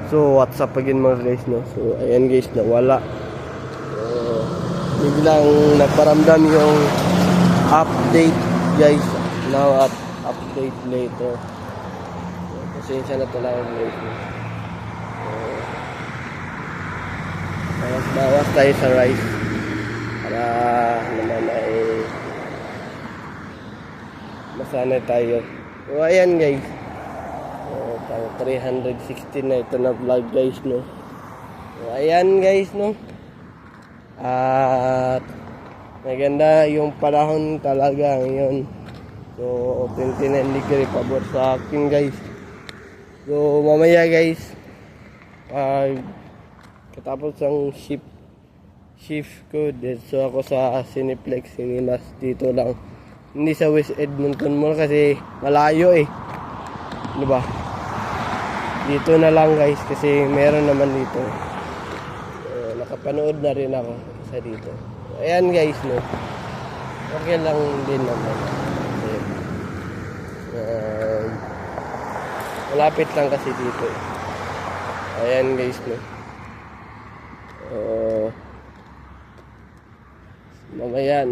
So what's up again mga guys, no? So ayan guys, nawala. Biglang nagparamdam yung update guys. Now at update later. Pasensya na talaga guys. Bawas tayo sa rice para naman ay masanay tayo. So ayan guys, pang 316 na ito na vlog guys, no. So ayan guys, no. At maganda yung panahon talaga ngayon. So 29 degree pabor sa akin guys. So mamaya guys, pag katapos ang shift ko, so ako sa Cineplex Cinemas dito lang, hindi sa West Edmonton Mall kasi malayo diba? Dito na lang guys kasi meron naman dito. Nakapanood na rin ako sa dito. Ayan guys, no. Okay lang din naman. Malapit lang kasi dito. Ayan guys, no. Mamaya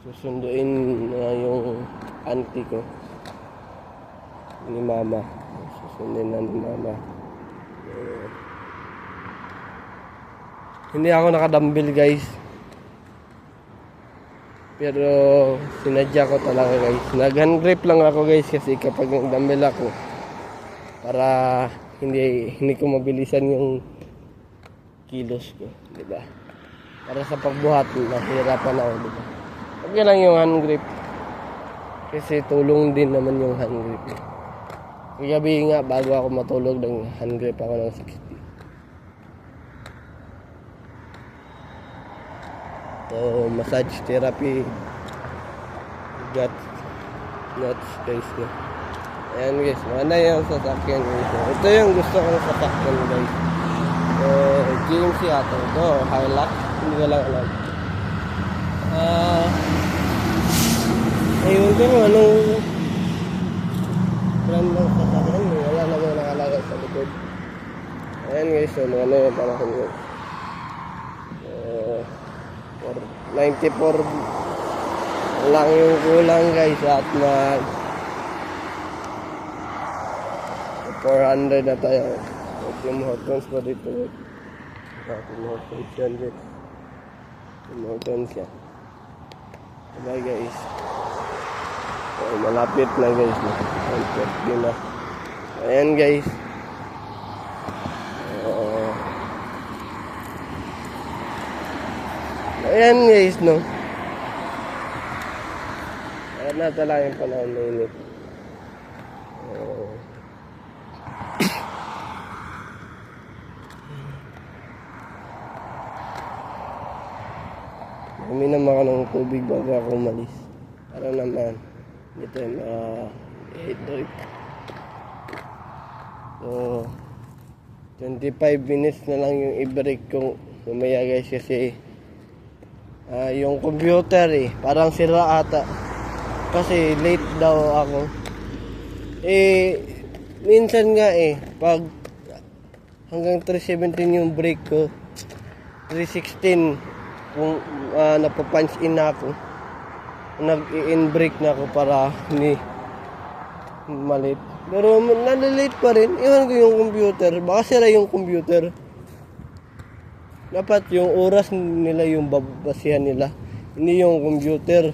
susunduin na yung auntie ko ni mama. Susundin na ni mama. Hindi ako nakadambil guys, pero sinadya ko talaga guys. Nag-hand grip lang ako guys kasi kapag nagdambil ako, para hindi ko mabilisan yung kilos ko, di ba? Para sa pagbuhat, nahihirapan ako, di ba? Okay lang yung hand grip kasi tulong din naman yung hand grip. Gabi nga bago ako matulog, ng hand grip ako ng 60. So massage therapy, got nuts guys, no? Ayan guys, mana yung sasakyan guys. Ito yung gusto kong sasakyan guys. So GMC ato. Ito, Hilux. Hindi ko lang alam. Ayun ko anong brand ng sasakyan. Wala naman nakalagay sa likod. Ayan guys, so ano yung panahon guys. 94 lang yung kulang guys at mag 400 na tayo. Tim Hortons pa dito. Tim Hortons yan guys. Tim Hortons yan. Bye guys. So, malapit na guys. Malapit din na. Ayan guys. Ayan guys, no. Ayan na talaga yung panahon na init. Uminom ako ng tubig bago ako umalis. Para naman dito i-drink. So 25 minutes na lang yung i-break kong umaya guys kasi yung computer parang sira ata kasi late daw ako. Minsan nga pag hanggang 3:17 yung break ko, 3:16 kung napapunch in na ako, nag-in break na ako para hindi malit. Pero nalilate pa rin. Iwan ko yung computer, baka sira yung computer. Dapat yung oras nila yung babasihan nila, hindi yung computer.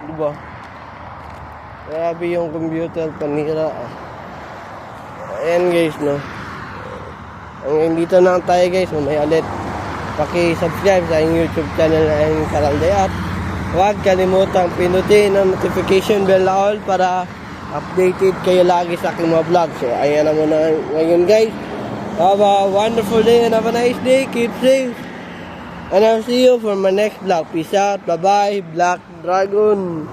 Diba? Grabe yung computer, panira. Ayan guys, no. Hanggang dito na tayo guys, mamaya ulit. Paki-subscribe sa aking YouTube channel na yung Karalday at huwag kalimutang pinutin ang notification bell na all para updated kayo lagi sa aking mga vlog. So ayan na muna ngayon guys. Have a wonderful day and have a nice day. Keep safe. And I'll see you for my next vlog. Peace out. Bye-bye. Black Dragon.